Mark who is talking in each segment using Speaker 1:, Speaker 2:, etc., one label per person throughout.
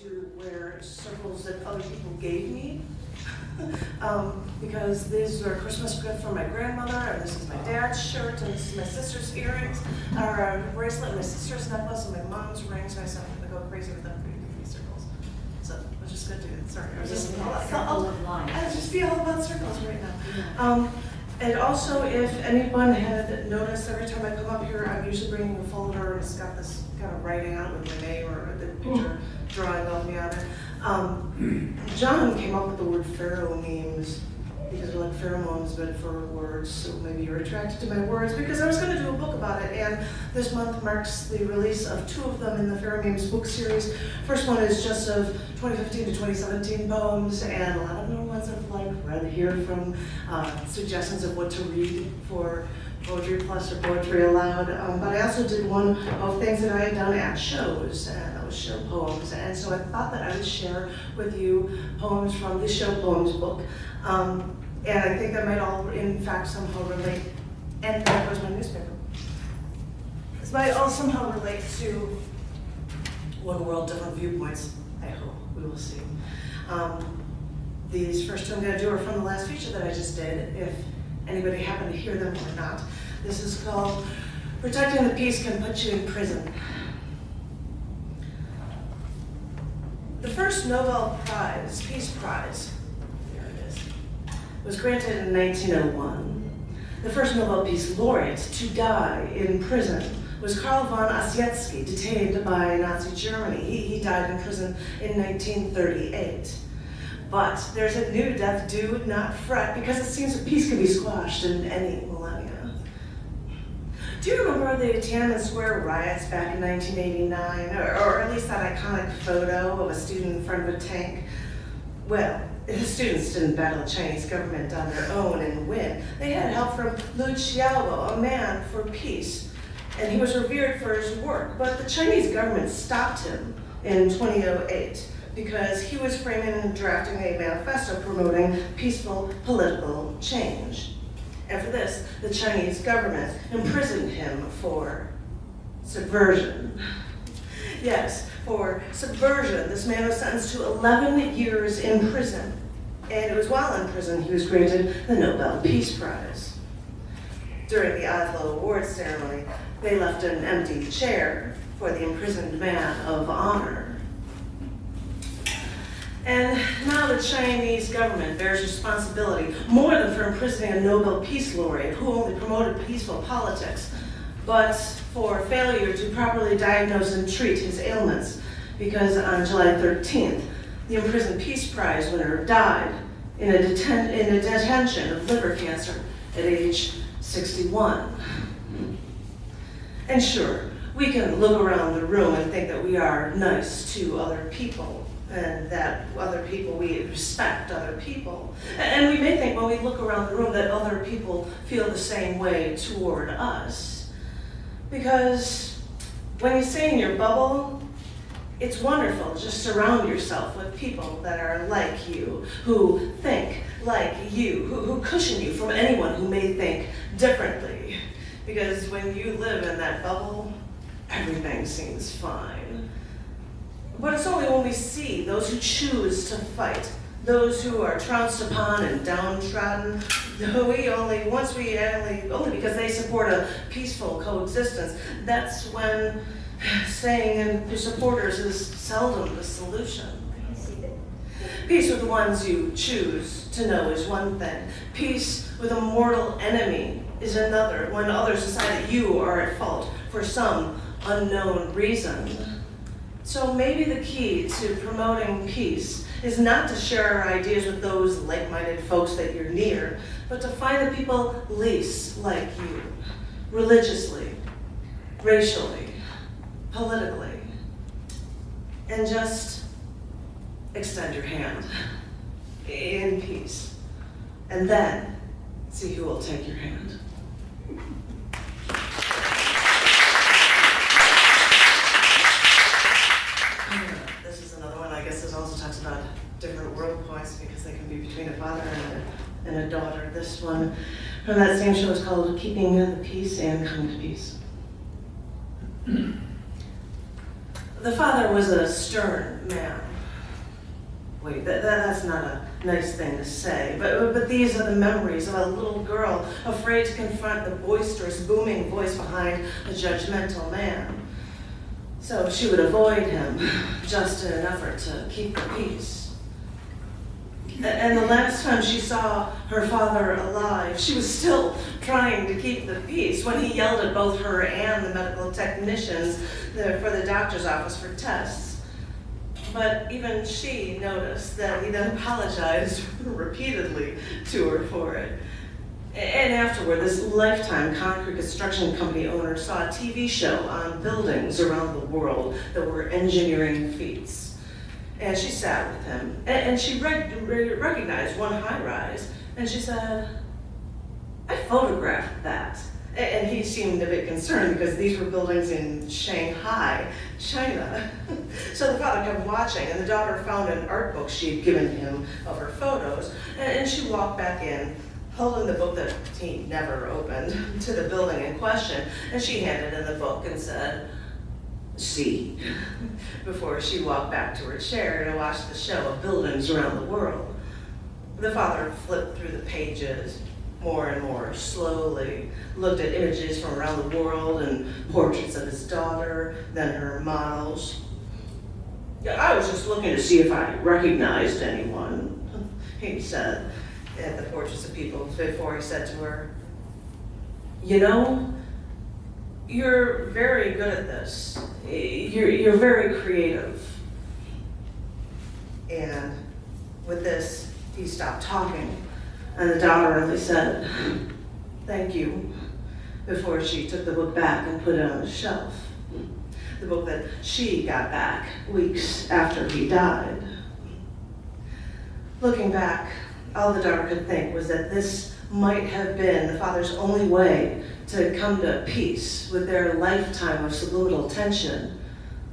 Speaker 1: to wear circles that other people gave me. Because these are a Christmas gift from my grandmother, and this is my dad's shirt, and this is my sister's earrings, or a bracelet, and my sister's necklace, and my mom's rings, and I said I'm gonna go crazy with them for you to give me circles. So I was just gonna do it. Sorry, I was just I just feel all about circles right now. And also, if anyone had noticed, every time I come up here, I'm usually bringing a folder, and it's got this kind of writing on it with my name or the picture drawing of me on it. John came up with the word pheromemes because we're like pheromones, but for words. So maybe you're attracted to my words because I was going to do a book about it, and this month marks the release of 2 of them in the pheromemes book series. First one is just of 2015 to 2017 poems, and a lot of them are ones I've like read here from suggestions of what to read for Poetry Plus or Poetry Aloud. But I also did one of things that I had done at shows, and that was show poems. And so I thought that I would share with you poems from the show poems book. And I think that might all, in fact, somehow relate. And there goes my newspaper. This might all somehow relate to One World, Different Viewpoints. I hope. We will see. These first 2 I'm going to do are from the last feature that I just did, if anybody happened to hear them or not. This is called Protecting the Peace Can Put You in Prison. The first Nobel Prize, Peace Prize, there it is, was granted in 1901. The first Nobel Peace Laureate to die in prison was Karl von Ossietzky, detained by Nazi Germany. He died in prison in 1938. But there's a new death due, not fret, because it seems that peace can be squashed in any millennia. Do you remember the Tiananmen Square riots back in 1989, or at least that iconic photo of a student in front of a tank? Well, the students didn't battle the Chinese government on their own and win. They had help from Liu Xiaobo, a man for peace, and he was revered for his work. But the Chinese government stopped him in 2008 because he was framing and drafting a manifesto promoting peaceful political change. And for this, the Chinese government imprisoned him for subversion. Yes, for subversion. This man was sentenced to 11 years in prison. And it was while in prison he was granted the Nobel Peace Prize. During the Oslo Awards ceremony, they left an empty chair for the imprisoned man of honor. And now the Chinese government bears responsibility, more than for imprisoning a Nobel Peace Laureate who only promoted peaceful politics, but for failure to properly diagnose and treat his ailments, because on July 13th, the imprisoned Peace Prize winner died in a detention of liver cancer at age 61. And sure, we can look around the room and think that we are nice to other people, and that other people, we respect other people. And we may think when we look around the room that other people feel the same way toward us. Because when you stay in your bubble, it's wonderful. Just surround yourself with people that are like you, who think like you, who cushion you from anyone who may think differently. Because when you live in that bubble, everything seems fine. But it's only when we see those who choose to fight, those who are trounced upon and downtrodden, only because they support a peaceful coexistence, that's when staying in your supporters is seldom the solution. Peace with the ones you choose to know is one thing. Peace with a mortal enemy is another, when others decide that you are at fault for some unknown reason. So maybe the key to promoting peace is not to share our ideas with those like-minded folks that you're near, but to find the people least like you, religiously, racially, politically, and just extend your hand in peace, and then see who will take your hand. This is another one, I guess this also talks about different world points because they can be between a father and a daughter. This one from that same show is called Keeping the Peace and Coming to Peace. The father was a stern man. Wait, that's not a nice thing to say, but these are the memories of a little girl afraid to confront the boisterous, booming voice behind a judgmental man. So she would avoid him, just in an effort to keep the peace. And the last time she saw her father alive, she was still trying to keep the peace when he yelled at both her and the medical technicians for the doctor's office for tests. But even she noticed that he then apologized repeatedly to her for it. And afterward, this lifetime concrete construction company owner saw a TV show on buildings around the world that were engineering feats. And she sat with him, and she recognized one high-rise, and she said, "I photographed that." And he seemed a bit concerned because these were buildings in Shanghai, China. So the father kept watching, and the daughter found an art book she'd given him of her photos, and she walked back in, holding the book that he never opened, to the building in question, and she handed in the book and said, "See," before she walked back to her chair to watch the show of buildings around the world. The father flipped through the pages more and more slowly, looked at images from around the world and portraits of his daughter, then her models. "I was just looking to see if I recognized anyone," he said at the portraits of people before he said to her, "You know, you're very good at this. You're very creative." And with this, he stopped talking, and the daughter only said, "Thank you," before she took the book back and put it on the shelf. The book that she got back weeks after he died. Looking back, all the daughter could think was that this might have been the father's only way to come to peace with their lifetime of subliminal tension,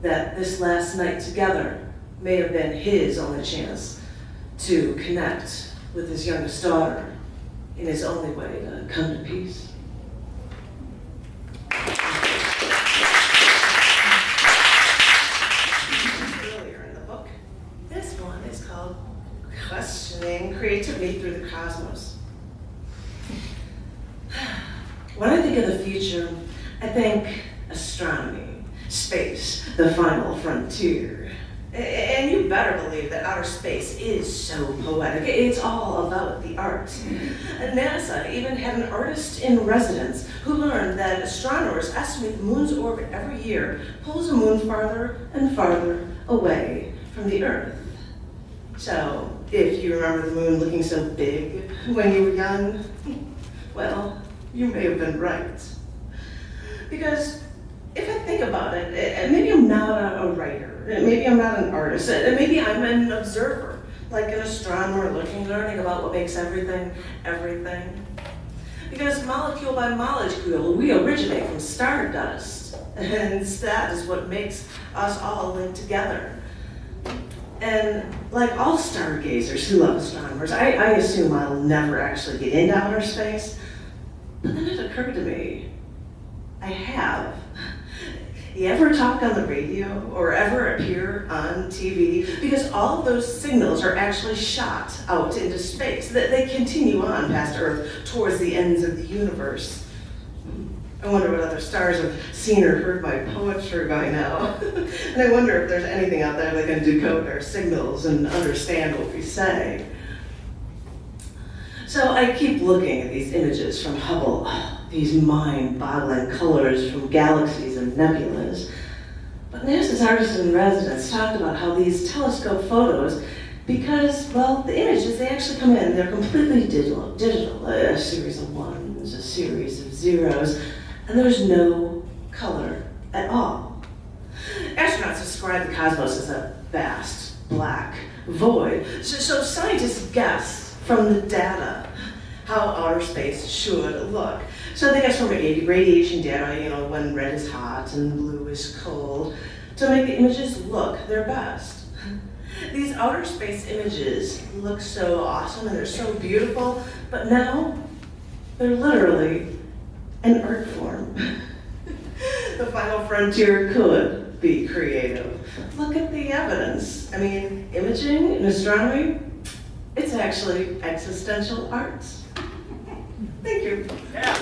Speaker 1: that this last night together may have been his only chance to connect with his youngest daughter in his only way to come to peace. Earlier in the book, this one is called Questioning Creativity Through the Cosmos. When I think of the future, I think astronomy, space, the final frontier. And you better believe that outer space is so poetic. It's all about the arts. NASA even had an artist in residence who learned that astronomers estimate the moon's orbit every year pulls the moon farther and farther away from the Earth. So, if you remember the moon looking so big when you were young, well, you may have been right. Because if I think about it, maybe I'm not a writer, maybe I'm not an artist, maybe I'm an observer, like an astronomer learning about what makes everything, everything. Because molecule by molecule, we originate from stardust, and that is what makes us all linked together. And like all stargazers who love astronomers, I assume I'll never actually get into outer space. But then it occurred to me, I have. You ever talk on the radio or ever appear on TV? Because all of those signals are actually shot out into space. They continue on past Earth towards the ends of the universe. I wonder what other stars have seen or heard my poetry by now. And I wonder if there's anything out there that can decode our signals and understand what we say. So I keep looking at these images from Hubble, these mind-boggling colors from galaxies and nebulas. But NASA's artist in residence talked about how these telescope photos, because, well, the images, they actually come in, they're completely digital, a series of ones, a series of zeros, and there's no color at all. Astronauts describe the cosmos as a vast black void, so scientists guess from the data how outer space should look. So they guess from radiation data, when red is hot and blue is cold, to make the images look their best. These outer space images look so awesome and they're so beautiful, but now they're literally an art form. The final frontier could be creative. look at the evidence. I mean, imaging in astronomy, it's actually existential arts. Thank you.
Speaker 2: Yeah.